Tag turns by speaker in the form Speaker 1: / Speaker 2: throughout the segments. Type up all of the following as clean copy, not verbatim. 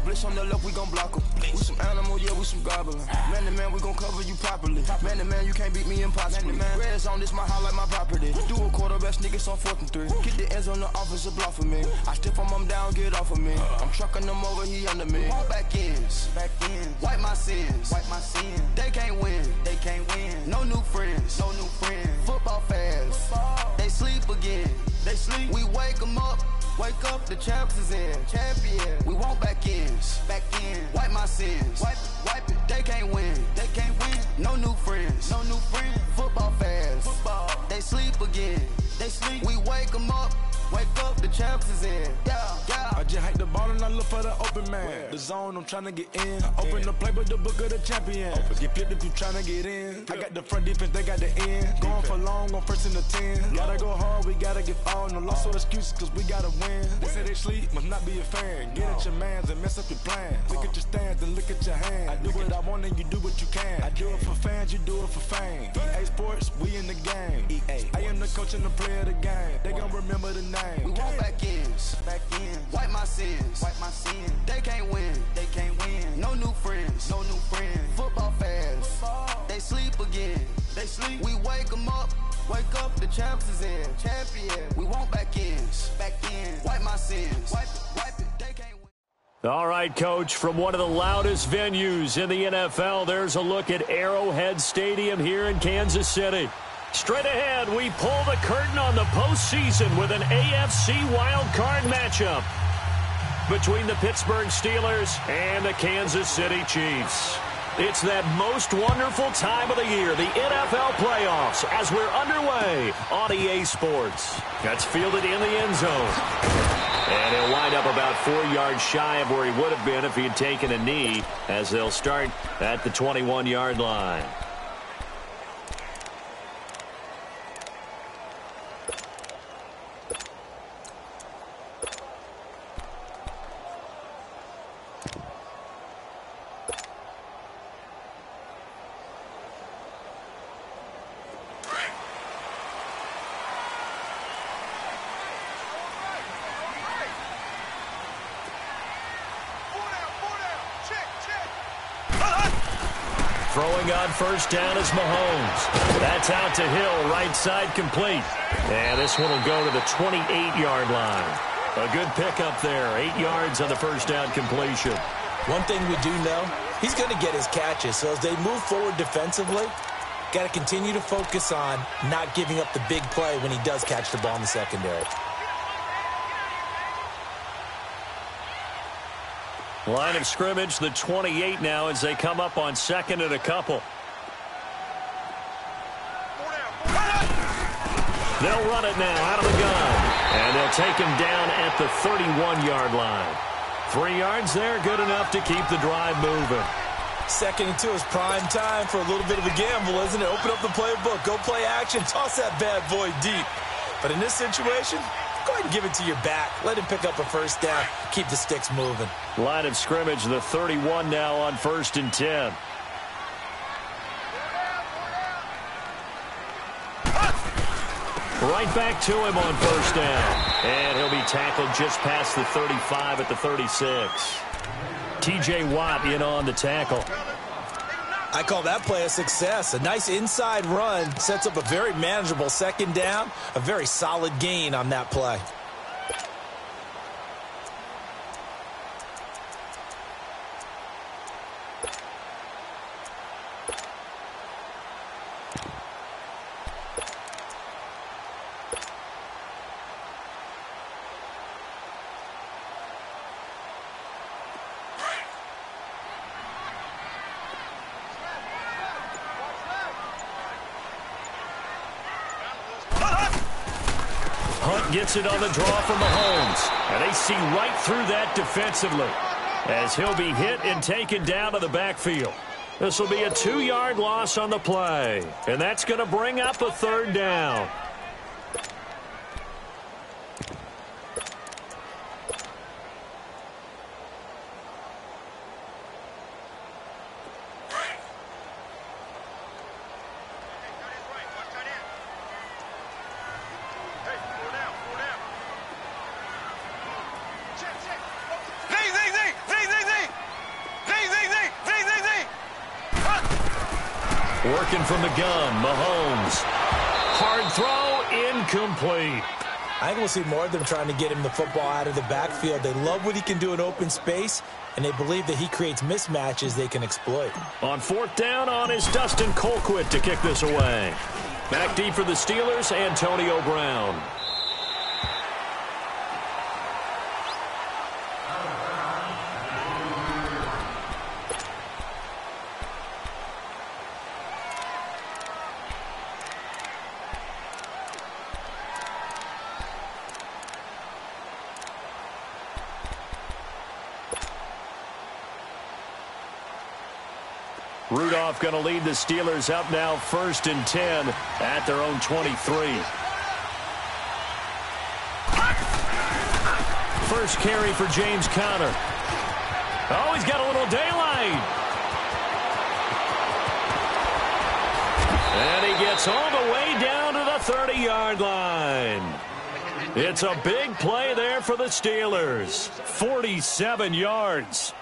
Speaker 1: blitz on the left, we gon' block em. We some animal, yeah, we some goblin. Man to man, we gon' cover you properly. Man to man, you can't beat me impossibly. Red zone, this my highlight, my property. Do a quarterback sneakers on 4th and 3. Get the ends on the offensive block for me. I stiff him down, get off of me. I'm trucking them over, he under me. All back ends, wipe my sins, They can't win, No new friends, Football fast, they sleep again. We wake them up. Wake up, the champs is in. Champion. We want back ends. Wipe my sins. Wipe it. They can't win. No new friends. Football fast. They sleep again. We wake them up. Wake up, the champs is in. Yeah.
Speaker 2: I just hike the ball and I look for the open man. The zone, I'm trying to get in. Open the playbook, the book of the champion. Get flipped if you trying to get in. I got the front defense, they got the end. Going for long, on 1st and the 10. Gotta go hard, we gotta get all. No loss or excuses, cause we gotta win. They say they sleep, must not be a fan. Get at your mans and mess up your plans. Look at your stance and look at your hands. I do what I want and you do what you can. I do it for fans, you do it for fame. EA Sports, we in the game. I am the coach and the player of the game. They gon' remember the name.
Speaker 1: We want back ends. Wipe my sins. They can't win. No new friends. Football fast. They sleep again. We wake them up. Wake up, the champs is in. Champion. We want back ends. Wipe my sins. Wipe it. They can't win.
Speaker 3: All right, Coach, from one of the loudest venues in the NFL, there's a look at Arrowhead Stadium here in Kansas City. Straight ahead, we pull the curtain on the postseason with an AFC wildcard matchup between the Pittsburgh Steelers and the Kansas City Chiefs. It's that most wonderful time of the year, the NFL playoffs, as we're underway on EA Sports. That's fielded in the end zone. And he'll wind up about 4 yards shy of where he would have been if he had taken a knee, as they'll start at the 21-yard line. Throwing on first down is Mahomes. That's out to Hill, right side complete. And this one will go to the 28-yard line. A good pickup there, 8 yards on the first down completion.
Speaker 4: One thing we do know, he's going to get his catches. So as they move forward defensively, got to continue to focus on not giving up the big play when he does catch the ball in the secondary.
Speaker 3: Line of scrimmage, the 28 now as they come up on 2nd and a couple. They'll run it now out of the gun. And they'll take him down at the 31-yard line. 3 yards there, good enough to keep the drive moving.
Speaker 4: 2nd and 2 is prime time for a little bit of a gamble, isn't it? Open up the playbook, go play action, toss that bad boy deep. But in this situation, go ahead and give it to your back. Let him pick up a first down. Keep the sticks moving.
Speaker 3: Line of scrimmage, the 31 now on 1st and 10. Right back to him on first down. And he'll be tackled just past the 35 at the 36. T.J. Watt in on the tackle.
Speaker 4: I call that play a success. A nice inside run sets up a very manageable 2nd down. A very solid gain on that play.
Speaker 3: Gets it on the draw from Mahomes. And they see right through that defensively as he'll be hit and taken down to the backfield. This will be a 2-yard loss on the play. And that's going to bring up a 3rd down. Working from the gun, Mahomes. Hard throw, incomplete.
Speaker 4: I think we'll see more of them trying to get him the football out of the backfield. They love what he can do in open space, and they believe that he creates mismatches they can exploit.
Speaker 3: On fourth down, is Dustin Colquitt to kick this away. Back deep for the Steelers, Antonio Brown. Rudolph going to lead the Steelers up now 1st and 10 at their own 23. First carry for James Conner. Oh, he's got a little daylight. And he gets all the way down to the 30-yard line. It's a big play there for the Steelers. 47 yards.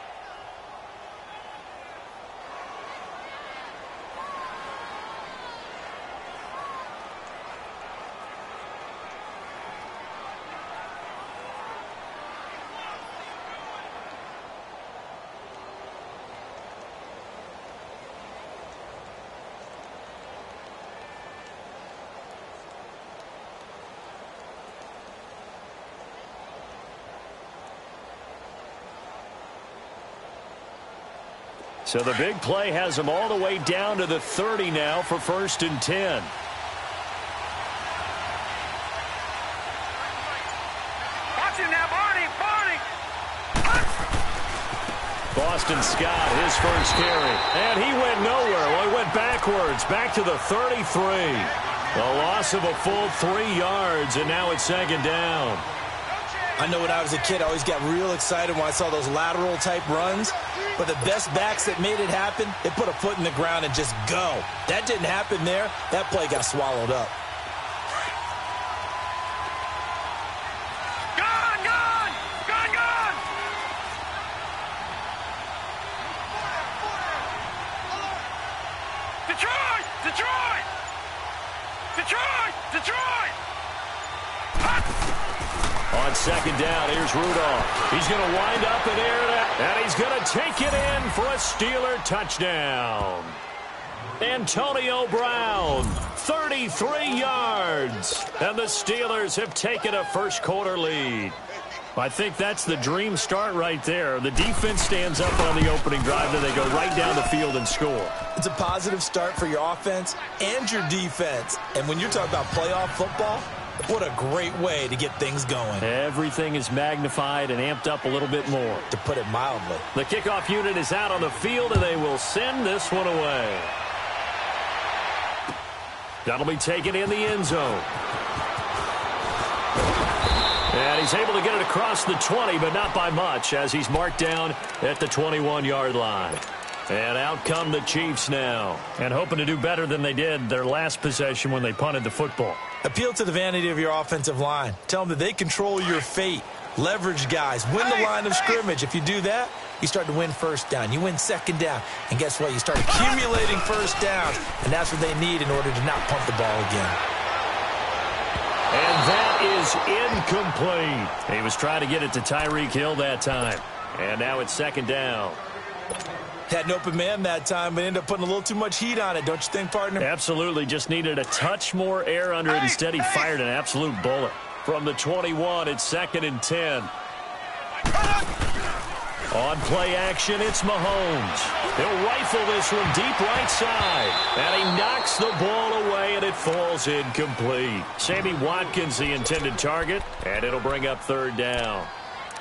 Speaker 3: So the big play has them all the way down to the 30 now for 1st and 10.
Speaker 5: Watch him now, Barney!
Speaker 3: Boston Scott, his first carry. And he went nowhere. Well, he went backwards, back to the 33. A loss of a full 3 yards, and now it's 2nd down.
Speaker 4: I know when I was a kid, I always got real excited when I saw those lateral-type runs. But the best backs that made it happen, they put a foot in the ground and just go. That didn't happen there. That play got swallowed up.
Speaker 5: Gone! Detroit!
Speaker 3: On 2nd down, here's Rudolph. He's going to wind up in air, and he's going to take it in for a Steeler touchdown. Antonio Brown, 33 yards. And the Steelers have taken a first-quarter lead. I think that's the dream start right there. The defense stands up on the opening drive, and they go right down the field and score.
Speaker 4: It's a positive start for your offense and your defense. And when you're talking about playoff football, what a great way to get things going.
Speaker 3: Everything is magnified and amped up a little bit more.
Speaker 4: To put it mildly.
Speaker 3: The kickoff unit is out on the field, and they will send this one away. That'll be taken in the end zone. And he's able to get it across the 20, but not by much, as he's marked down at the 21-yard line. And out come the Chiefs now, and hoping to do better than they did their last possession when they punted the football.
Speaker 4: Appeal to the vanity of your offensive line. Tell them that they control your fate. Leverage guys. Win the line of scrimmage. If you do that, you start to win first down. You win 2nd down. And guess what? You start accumulating first downs. And that's what they need in order to not punt the ball again.
Speaker 3: And that is incomplete. He was trying to get it to Tyreek Hill that time. And now it's 2nd down.
Speaker 4: Had an open man that time, but ended up putting a little too much heat on it, don't you think, partner?
Speaker 3: Absolutely. Just needed a touch more air under it. Instead, he fired an absolute bullet. From the 21, it's 2nd and 10. On play action, it's Mahomes. He'll rifle this one deep right side. And he knocks the ball away, and it falls incomplete. Sammy Watkins, the intended target, and it'll bring up 3rd down.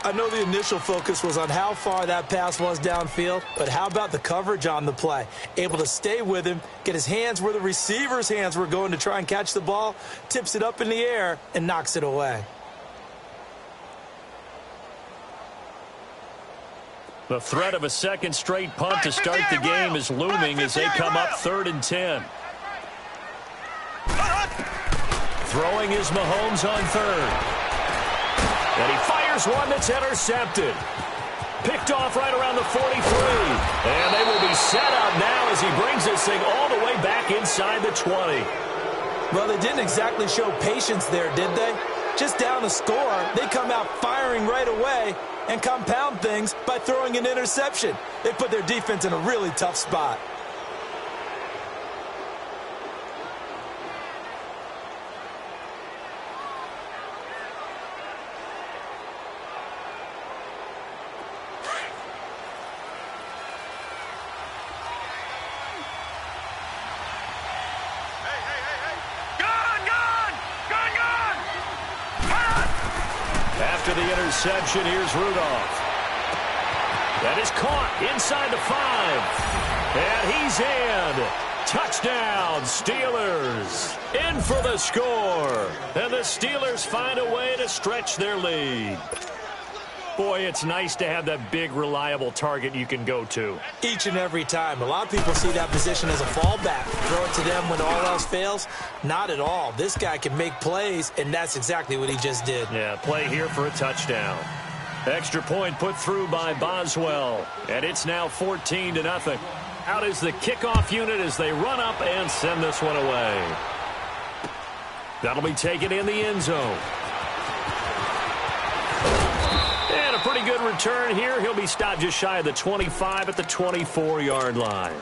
Speaker 4: I know the initial focus was on how far that pass was downfield, but how about the coverage on the play? Able to stay with him, get his hands where the receiver's hands were going to try and catch the ball, tips it up in the air, and knocks it away.
Speaker 3: The threat of a second straight punt to start the game is looming as they come up 3rd and 10. Throwing is Mahomes on 3rd. And he fires one that's intercepted. Picked off right around the 43. And they will be set up now as he brings this thing all the way back inside the 20.
Speaker 4: Well, they didn't exactly show patience there, did they? Just down the score, they come out firing right away and compound things by throwing an interception. They put their defense in a really tough spot.
Speaker 3: After the interception, here's Rudolph. That is caught inside the 5. And he's in. Touchdown, Steelers. In for the score. And the Steelers find a way to stretch their lead. Boy, it's nice to have that big, reliable target you can go to.
Speaker 4: Each and every time. A lot of people see that position as a fallback. Throw it to them when all else fails. Not at all. This guy can make plays, and that's exactly what he just did.
Speaker 3: Yeah, play here for a touchdown. Extra point put through by Boswell. And it's now 14-0. Out is the kickoff unit as they run up and send this one away. That'll be taken in the end zone. And a pretty good return here. He'll be stopped just shy of the 25 at the 24-yard line.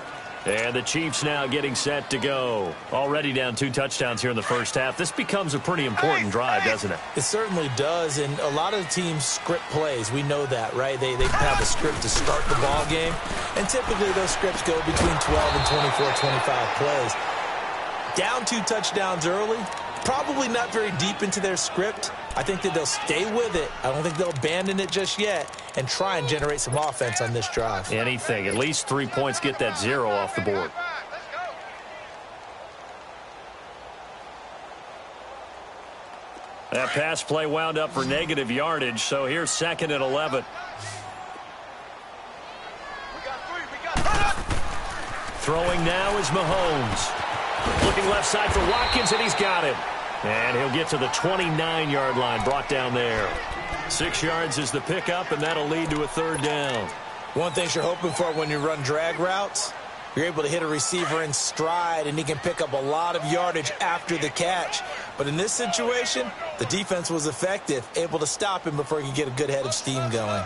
Speaker 3: And the Chiefs now getting set to go. Already down 2 touchdowns here in the first half. This becomes a pretty important drive, doesn't it?
Speaker 4: It certainly does, and a lot of teams script plays. We know that, right? They have a script to start the ball game, and typically those scripts go between 12 and 24, 25 plays. Down 2 touchdowns early, probably not very deep into their script. I think that they'll stay with it. I don't think they'll abandon it just yet and try and generate some offense on this drive.
Speaker 3: Anything. At least 3 points, get that 0 off the board. That pass play wound up for negative yardage, so here's 2nd and 11. Throwing now is Mahomes. Looking left side for Watkins, and he's got it. And he'll get to the 29-yard line, brought down there. 6 yards is the pickup, and that'll lead to a 3rd down.
Speaker 4: One thing you're hoping for when you run drag routes, you're able to hit a receiver in stride, and he can pick up a lot of yardage after the catch. But in this situation, the defense was effective, able to stop him before he could get a good head of steam going.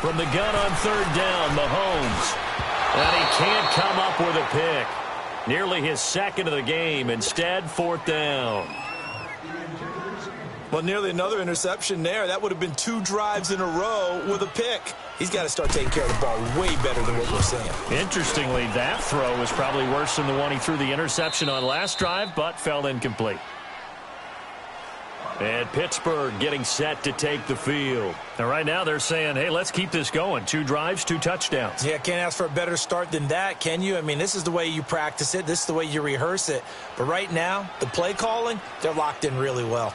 Speaker 3: From the gun on 3rd down, Mahomes. And he can't come up with a pick. Nearly his 2nd of the game. Instead, 4th down.
Speaker 4: Well, nearly another interception there. That would have been 2 drives in a row with a pick. He's got to start taking care of the ball way better than what we're seeing.
Speaker 3: Interestingly, that throw was probably worse than the one he threw the interception on last drive, but fell incomplete. And Pittsburgh getting set to take the field. And right now they're saying, hey, let's keep this going. 2 drives, 2 touchdowns.
Speaker 4: Yeah, can't ask for a better start than that, can you? I mean, this is the way you practice it. This is the way you rehearse it. But right now, the play calling, they're locked in really well.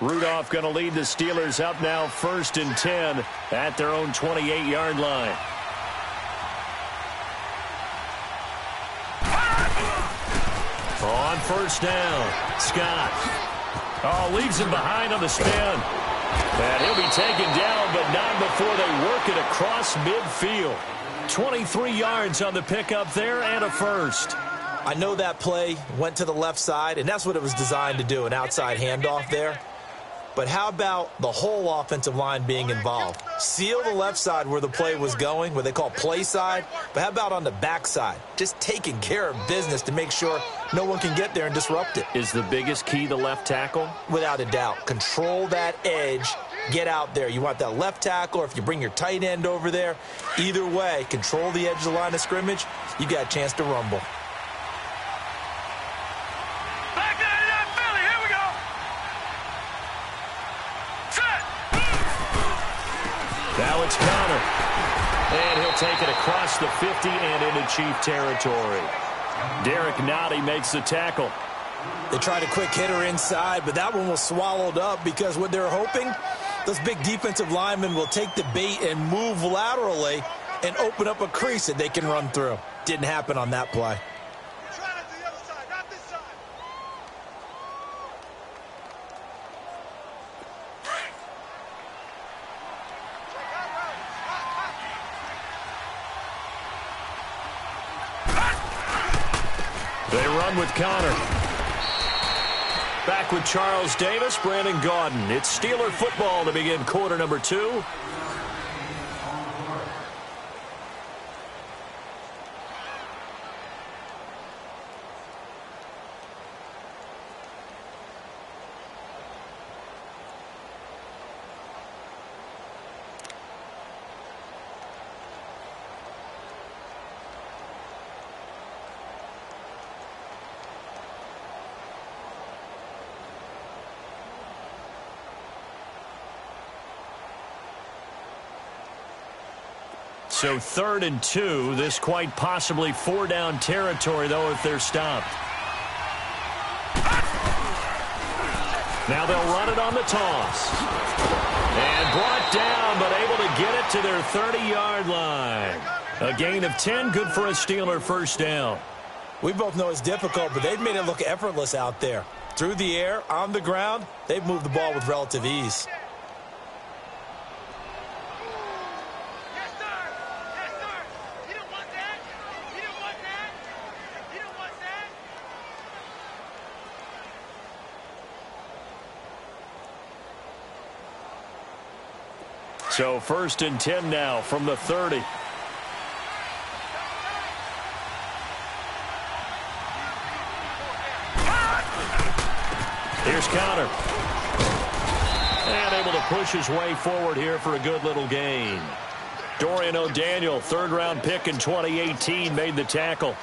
Speaker 3: Rudolph going to lead the Steelers up now 1st and 10 at their own 28-yard line. On 1st down, Scott. Oh, leaves him behind on the spin. And he'll be taken down, but not before they work it across midfield. 23 yards on the pickup there and a 1st.
Speaker 4: I know that play went to the left side, and that's what it was designed to do, an outside handoff there. But how about the whole offensive line being involved? Seal the left side where the play was going, what they call play side. But how about on the back side? Just taking care of business to make sure no one can get there and disrupt it.
Speaker 3: Is the biggest key the left tackle?
Speaker 4: Without a doubt. Control that edge. Get out there. You want that left tackle, or if you bring your tight end over there, either way, control the edge of the line of scrimmage, you got a chance to rumble.
Speaker 3: Now it's Connor. And he'll take it across the 50 and into Chief territory. Derek Nottie makes the tackle.
Speaker 4: They tried a quick hitter inside, but that one was swallowed up because what they're hoping, those big defensive linemen will take the bait and move laterally and open up a crease that they can run through. Didn't happen on that play.
Speaker 3: They run with Connor. Back with Charles Davis, Brandon Gaudin. It's Steeler football to begin quarter number 2. So 3rd and 2. This quite possibly 4-down territory, though, if they're stopped. Now they'll run it on the toss. And brought down, but able to get it to their 30-yard line. A gain of 10, good for a Steeler first down.
Speaker 4: We both know it's difficult, but they've made it look effortless out there. Through the air, on the ground, they've moved the ball with relative ease.
Speaker 3: So 1st and 10 now from the 30. Here's Connor. And able to push his way forward here for a good little gain. Dorian O'Daniel, 3rd-round pick in 2018, made the tackle.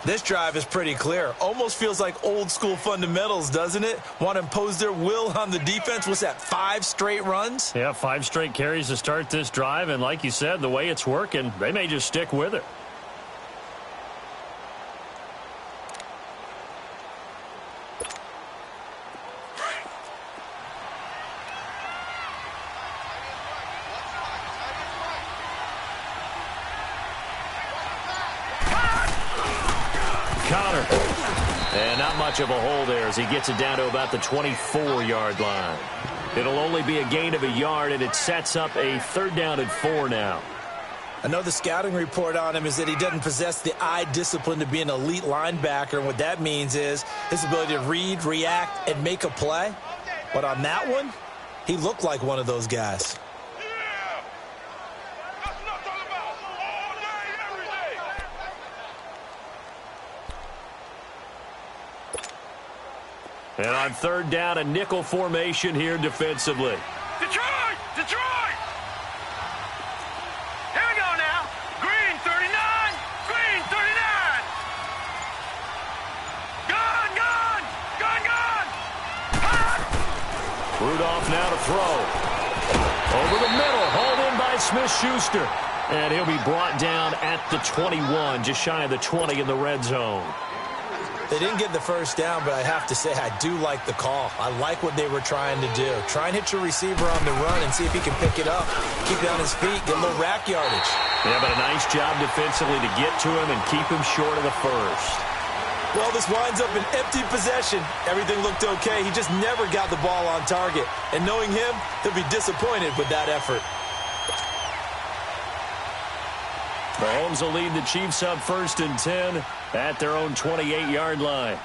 Speaker 4: This drive is pretty clear. Almost feels like old-school fundamentals, doesn't it? Want to impose their will on the defense. What's that, 5 straight runs?
Speaker 3: Yeah, 5 straight carries to start this drive. And like you said, the way it's working, they may just stick with it. Connor. And not much of a hole there as he gets it down to about the 24-yard line. It'll only be a gain of a yard, and it sets up a 3rd down and 4 now.
Speaker 4: I know the scouting report on him is that he doesn't possess the eye discipline to be an elite linebacker. And what that means is his ability to read, react, and make a play. But on that one, he looked like one of those guys.
Speaker 3: And on 3rd down, a nickel formation here defensively.
Speaker 5: Detroit! Detroit! Here we go now. Green 39. Green 39. Gun, gun. Gun, gun. Hot.
Speaker 3: Rudolph now to throw. Over the middle, hauled in by Smith-Schuster. And he'll be brought down at the 21, just shy of the 20 in the red zone.
Speaker 4: They didn't get the first down, but I have to say I do like the call. I like what they were trying to do. Try and hit your receiver on the run and see if he can pick it up. Keep it on his feet, get a little rack yardage.
Speaker 3: Yeah, but a nice job defensively to get to him and keep him short of the first.
Speaker 4: Well, this winds up an empty possession. Everything looked okay. He just never got the ball on target. And knowing him, he'll be disappointed with that effort.
Speaker 3: Mahomes will lead the Chiefs up 1st and 10 at their own 28-yard line.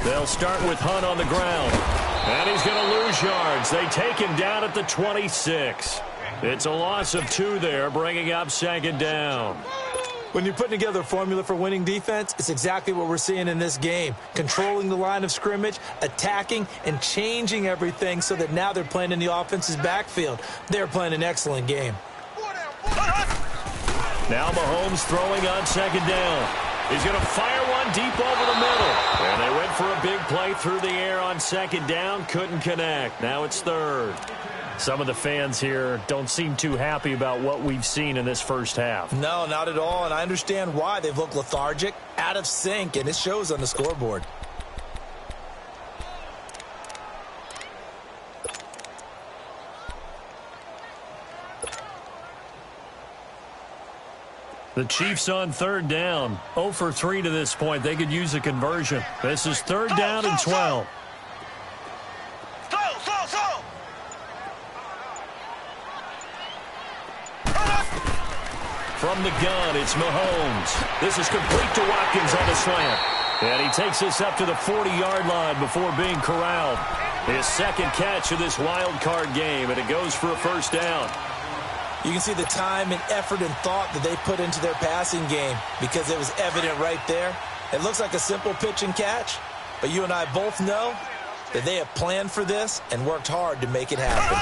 Speaker 3: They'll start with Hunt on the ground. And he's going to lose yards. They take him down at the 26. It's a loss of 2 there, bringing up 2nd down.
Speaker 4: When you're putting together a formula for winning defense, it's exactly what we're seeing in this game. Controlling the line of scrimmage, attacking, and changing everything so that now they're playing in the offense's backfield. They're playing an excellent game.
Speaker 3: Now Mahomes throwing on 2nd down. He's going to fire one deep over the middle. And they went for a big play through the air on 2nd down. Couldn't connect. Now it's 3rd. Some of the fans here don't seem too happy about what we've seen in this first half.
Speaker 4: No, not at all, and I understand why. They've looked lethargic, out of sync, and it shows on the scoreboard.
Speaker 3: The Chiefs on third down. 0 for 3 to this point. They could use a conversion. This is third down and 12. From the gun, it's Mahomes. This is complete to Watkins on the slant. And he takes this up to the 40-yard line before being corralled. His second catch of this wild card game, and it goes for a first down.
Speaker 4: You can see the time and effort and thought that they put into their passing game because it was evident right there. It looks like a simple pitch and catch, but you and I both know that they have planned for this and worked hard to make it happen.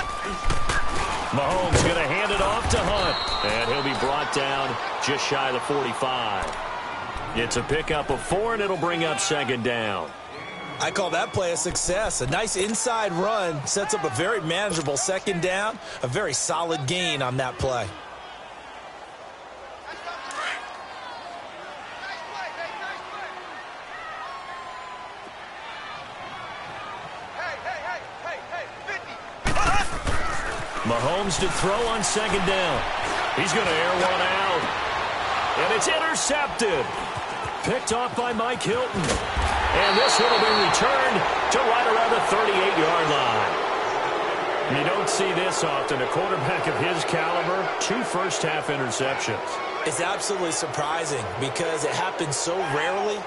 Speaker 3: Mahomes going to hand it off to Hunt, and he'll be brought down just shy of the 45. It's a pickup of 4, and it'll bring up second down.
Speaker 4: I call that play a success. A nice inside run sets up a very manageable second down, a very solid gain on that play.
Speaker 3: Mahomes to throw on second down. He's going to air one out. And it's intercepted. Picked off by Mike Hilton. And this one will be returned to right around the 38-yard line. You don't see this often. A quarterback of his caliber, 2 first-half interceptions.
Speaker 4: It's absolutely surprising because it happens so rarely.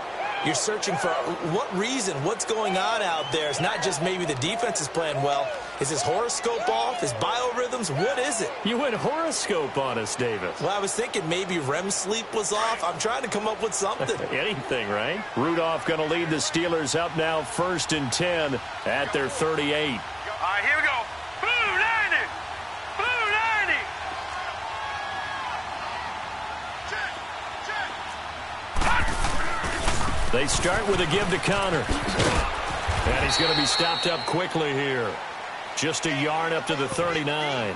Speaker 4: You're searching for what reason, what's going on out there. It's not just maybe the defense is playing well. Is his horoscope off? His biorhythms? What is it?
Speaker 3: You went horoscope on us, Davis.
Speaker 4: Well, I was thinking maybe REM sleep was off. I'm trying to come up with something.
Speaker 3: Anything, right? Rudolph going to lead the Steelers up now 1st and 10 at their 38.
Speaker 5: All right, here we go. Blue 90. Blue 90.
Speaker 3: They start with a give to Connor. And he's going to be stopped up quickly here. Just a yard up to the 39.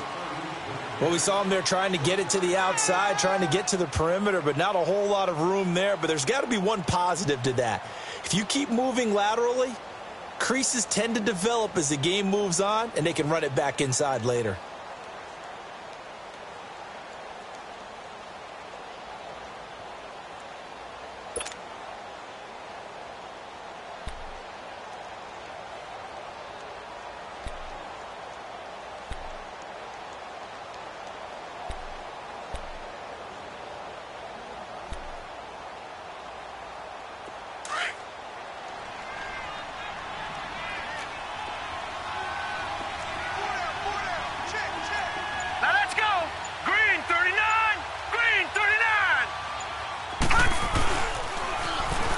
Speaker 4: Well, we saw him there trying to get it to the outside, trying to get to the perimeter, but not a whole lot of room there. But there's got to be one positive to that. If you keep moving laterally, creases tend to develop as the game moves on, and they can run it back inside later.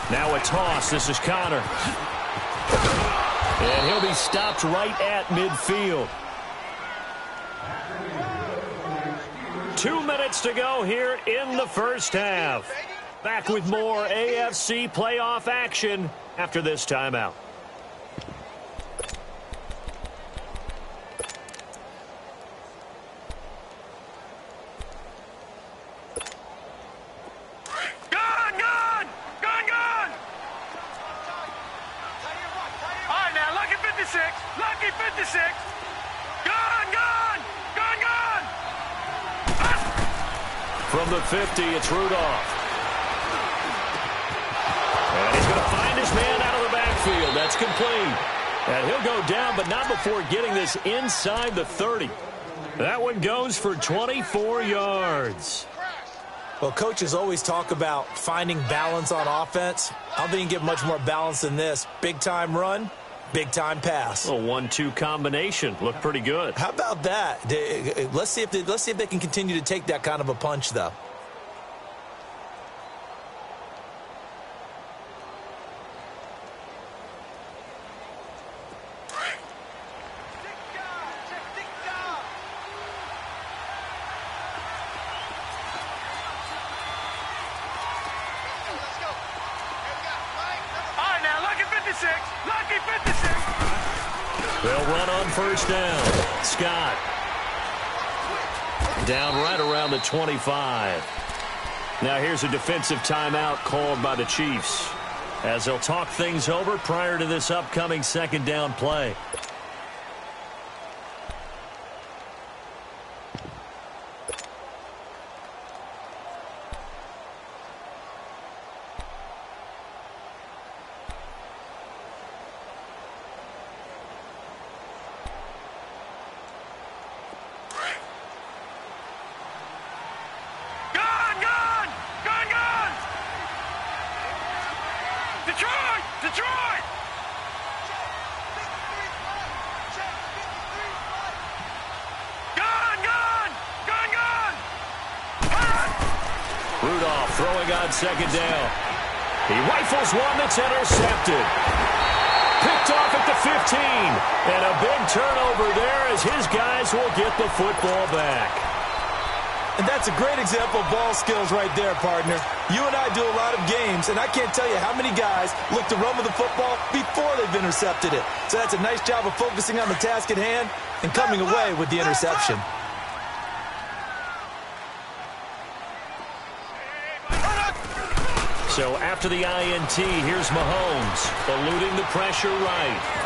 Speaker 3: Now a toss. This is Connor. And he'll be stopped right at midfield. 2 minutes to go here in the first half. Back with more AFC playoff action after this timeout.
Speaker 5: Lucky 56. Gone.
Speaker 3: From the 50, it's Rudolph. And he's going to find his man out of the backfield. That's complete. And he'll go down, but not before getting this inside the 30. That one goes for 24 yards.
Speaker 4: Well, coaches always talk about finding balance on offense. I don't think you can get much more balance than this. Big-time run. Big-time pass.
Speaker 3: A 1-2 combination. Looked pretty good.
Speaker 4: How about that? Let's see if they can continue to take that kind of a punch, though.
Speaker 5: Lucky 56.
Speaker 3: They'll run on first down. Scott. Down right around the 25. Now here's a defensive timeout called by the Chiefs as they'll talk things over prior to this upcoming second down play. Rudolph throwing on second down. He rifles one that's intercepted. Picked off at the 15. And a big turnover there as his guys will get the football back.
Speaker 4: And that's a great example of ball skills right there, partner. You and I do a lot of games, and I can't tell you how many guys look to run with the football before they've intercepted it. So that's a nice job of focusing on the task at hand and coming away with the interception.
Speaker 3: So after the INT, here's Mahomes, eluding the pressure right.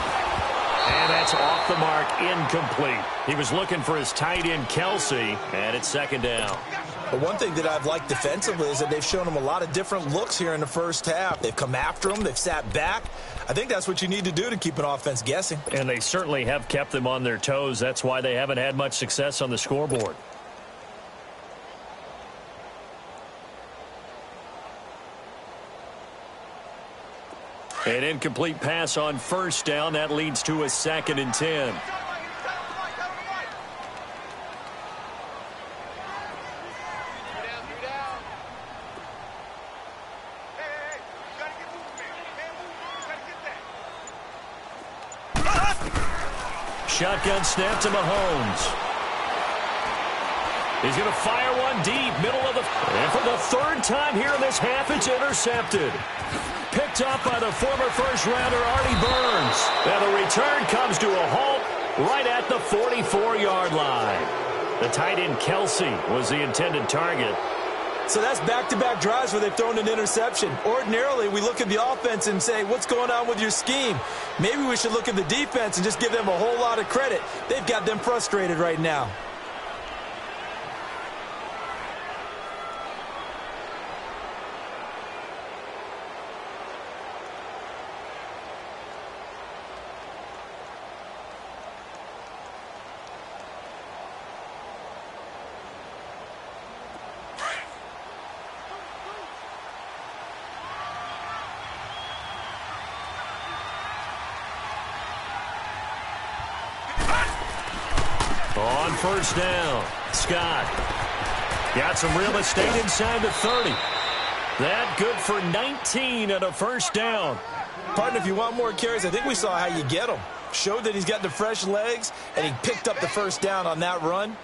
Speaker 3: And that's off the mark, incomplete. He was looking for his tight end, Kelsey, and it's second down.
Speaker 4: But one thing that I've liked defensively is that they've shown him a lot of different looks here in the first half. They've come after him. They've sat back. I think that's what you need to do to keep an offense guessing.
Speaker 3: And they certainly have kept them on their toes. That's why they haven't had much success on the scoreboard. An incomplete pass on first down. That leads to a 2nd and 10. Shotgun snap to Mahomes. He's going to fire one deep, middle of the... And for the 3rd time here in this half, it's intercepted. Picked up by the former first-rounder Artie Burns. And the return comes to a halt right at the 44-yard line. The tight end Kelsey was the intended target.
Speaker 4: So that's back-to-back drives where they've thrown an interception. Ordinarily, we look at the offense and say, what's going on with your scheme? Maybe we should look at the defense and just give them a whole lot of credit. They've got them frustrated right now.
Speaker 3: On first down, Scott got some real estate inside the 30. That good for 19 and a first down.
Speaker 4: Partner, if you want more carries, I think we saw how you get them. Showed that he's got the fresh legs, and he picked up the first down on that run.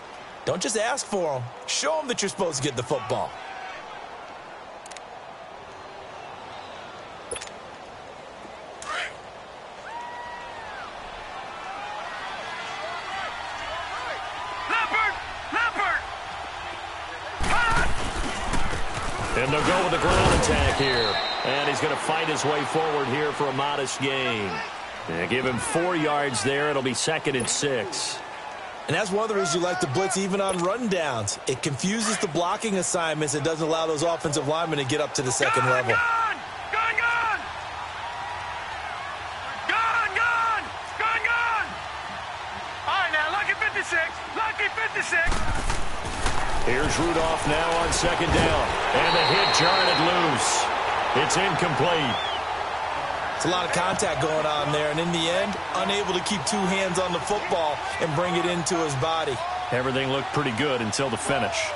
Speaker 4: Don't just ask for them. Show them that you're supposed to get the football.
Speaker 3: And they'll go with the ground attack here. And he's going to fight his way forward here for a modest gain. And give him 4 yards there. It'll be 2nd and 6.
Speaker 4: And that's one of the reasons you like to blitz even on rundowns. It confuses the blocking assignments and doesn't allow those offensive linemen to get up to the second level.
Speaker 5: Gone! All right, now, lucky 56. Lucky 56.
Speaker 3: Here's Rudolph now on second down. And the hit jarred it loose. It's incomplete.
Speaker 4: It's a lot of contact going on there, and in the end, unable to keep 2 hands on the football and bring it into his body.
Speaker 3: Everything looked pretty good until the finish.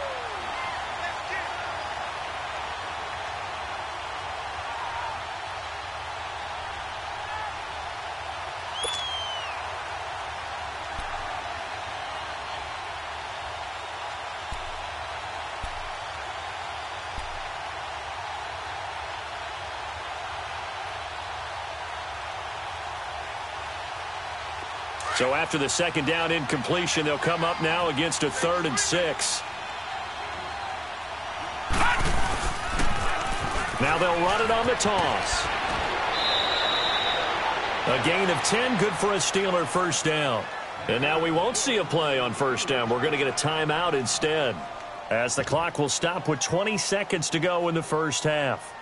Speaker 3: So after the second down incompletion, they'll come up now against a 3rd and 6. Now they'll run it on the toss. A gain of 10, good for a Steeler first down. And now we won't see a play on first down. We're going to get a timeout instead, as the clock will stop with 20 seconds to go in the first half.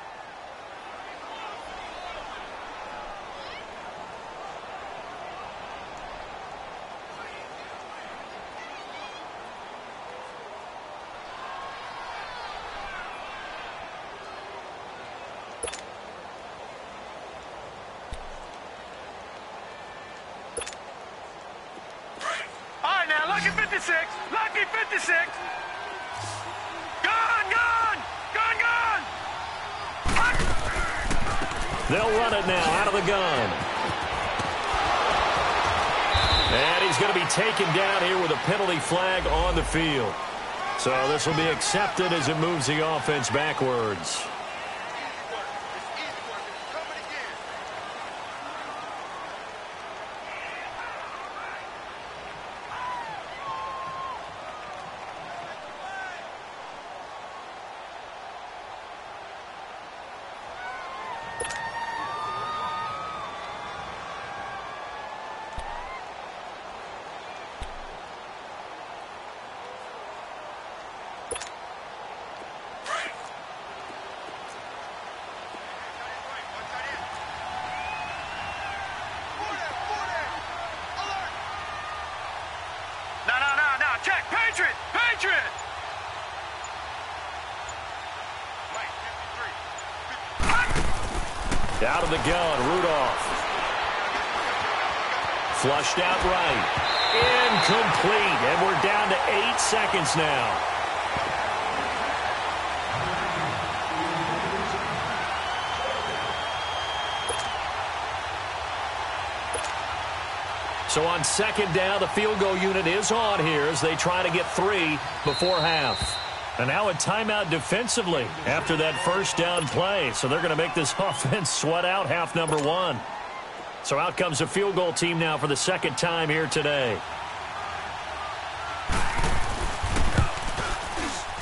Speaker 5: Lucky 56. Lucky 56. Gone.
Speaker 3: They'll run it now out of the gun. And he's going to be taken down here with a penalty flag on the field. So this will be accepted as it moves the offense backwards.
Speaker 5: Check, Patriot! Patriot!
Speaker 3: Out of the gun, Rudolph. Flushed out right. Incomplete, and we're down to 8 seconds now. So on second down, the field goal unit is on here as they try to get 3 before half. And now a timeout defensively after that first down play. So they're going to make this offense sweat out half number 1. So out comes the field goal team now for the second time here today.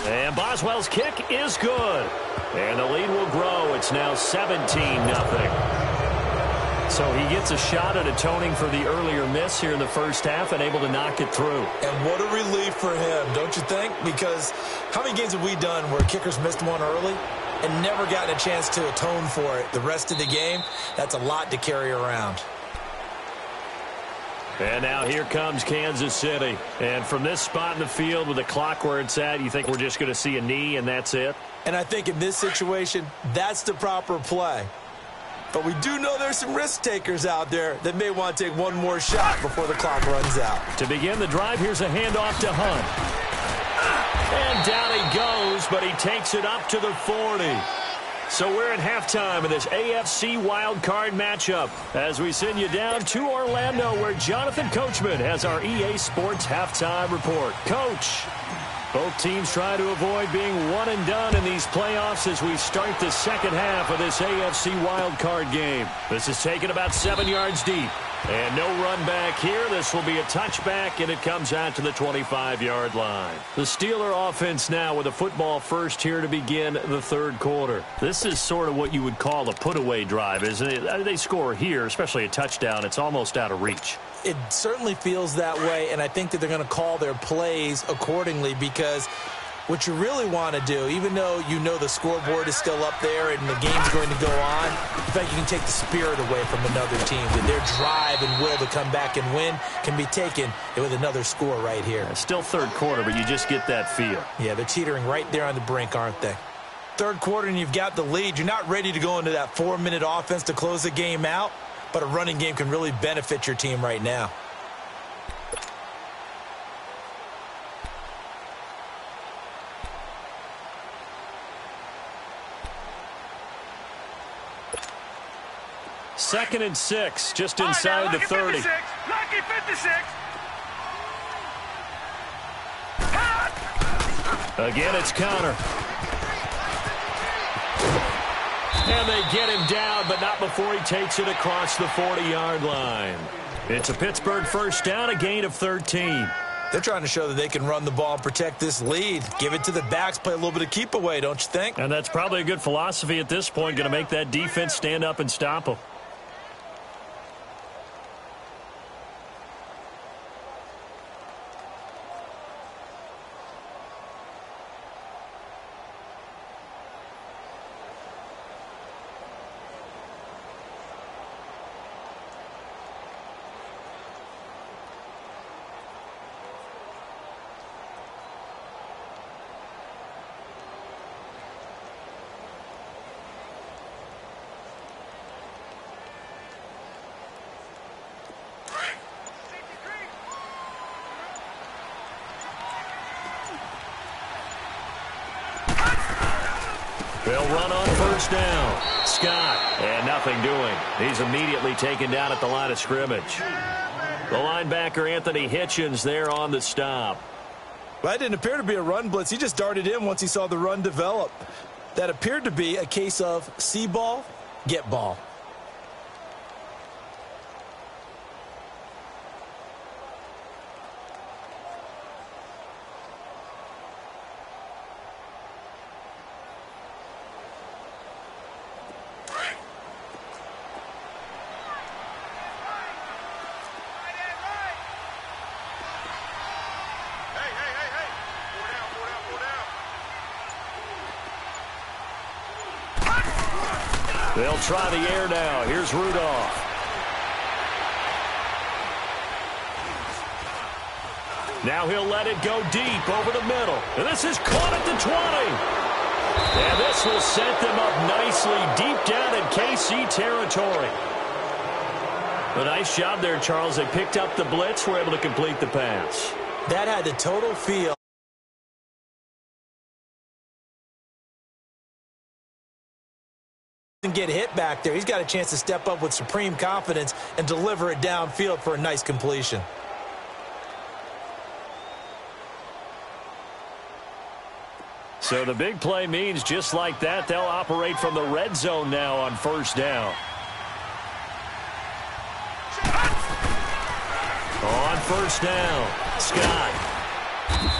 Speaker 3: And Boswell's kick is good. And the lead will grow. It's now 17-0. So he gets a shot at atoning for the earlier miss here in the first half and able to knock it through.
Speaker 4: And what a relief for him, don't you think? Because how many games have we done where kickers missed one early and never gotten a chance to atone for it the rest of the game? That's a lot to carry around.
Speaker 3: And now here comes Kansas City. And from this spot in the field with the clock where it's at, you think we're just going to see a knee and that's it?
Speaker 4: And I think in this situation, that's the proper play. But we do know there's some risk takers out there that may want to take one more shot before the clock runs out.
Speaker 3: To begin the drive, here's a handoff to Hunt. And down he goes, but he takes it up to the 40. So we're at halftime of this AFC wildcard matchup as we send you down to Orlando where Jonathan Coachman has our EA Sports halftime report. Coach, both teams try to avoid being one and done in these playoffs as we start the second half of this AFC wildcard game. This is taken about 7 yards deep. And no run back here. This will be a touchback, and it comes out to the 25-yard line. The Steeler offense now with a football first here to begin the third quarter. This is sort of what you would call a put-away drive, isn't it? They score here, especially a touchdown. It's almost out of reach.
Speaker 4: It certainly feels that way, and I think that they're going to call their plays accordingly because what you really want to do, even though you know the scoreboard is still up there and the game's going to go on, in fact, you can take the spirit away from another team. That their drive and will to come back and win can be taken with another score right here.
Speaker 3: Still third quarter, but you just get that feel.
Speaker 4: Yeah, they're teetering right there on the brink, aren't they? Third quarter and you've got the lead. You're not ready to go into that 4-minute offense to close the game out, but a running game can really benefit your team right now.
Speaker 3: Second and 6, just inside the 30.
Speaker 5: 56, lucky 56.
Speaker 3: Again, it's Connor. And they get him down, but not before he takes it across the 40-yard line. It's a Pittsburgh first down, a gain of 13.
Speaker 4: They're trying to show that they can run the ball and protect this lead. Give it to the backs, play a little bit of keep away, don't you think?
Speaker 3: And that's probably a good philosophy at this point, going to make that defense stand up and stop them. They'll run on first down. Scott. And nothing doing. He's immediately taken down at the line of scrimmage. The linebacker, Anthony Hitchens, there on the stop.
Speaker 4: Well, that didn't appear to be a run blitz. He just darted in once he saw the run develop. That appeared to be a case of see ball, get ball.
Speaker 3: They'll try the air now. Here's Rudolph. Now he'll let it go deep over the middle. And this is caught at the 20. And this will set them up nicely deep down in KC territory. A nice job there, Charles. They picked up the blitz, were able to complete the pass.
Speaker 4: That had the total feel. Get hit back there. He's got a chance to step up with supreme confidence and deliver it downfield for a nice completion.
Speaker 3: So the big play means just like that, they'll operate from the red zone now on first down. On first down, Scott.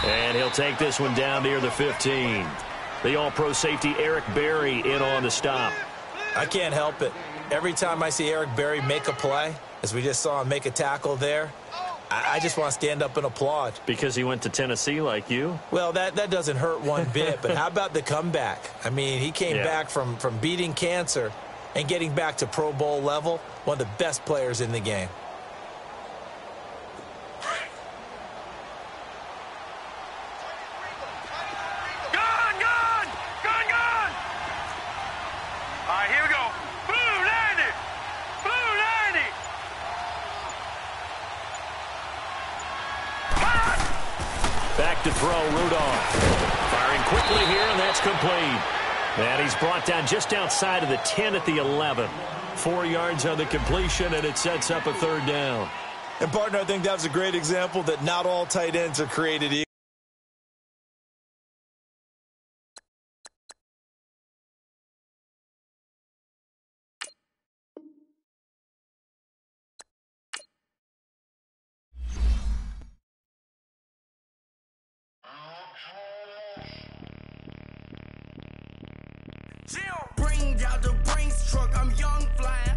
Speaker 3: And he'll take this one down near the 15. The all-pro safety Eric Berry in on the stop.
Speaker 4: I can't help it. Every time I see Eric Berry make a play, as we just saw him make a tackle there, I just want to stand up and applaud.
Speaker 3: Because he went to Tennessee like you?
Speaker 4: Well, that doesn't hurt one bit, but how about the comeback? I mean, he came back from beating cancer and getting back to Pro Bowl level, one of the best players in the game.
Speaker 3: Back to throw, Rudolph. Firing quickly here, and that's complete. And he's brought down just outside of the 10 at the 11. 4 yards on the completion, and it sets up a third down.
Speaker 4: And, partner, I think that was a great example that not all tight ends are created equal.
Speaker 1: Bring out the Brinks truck, I'm young flying.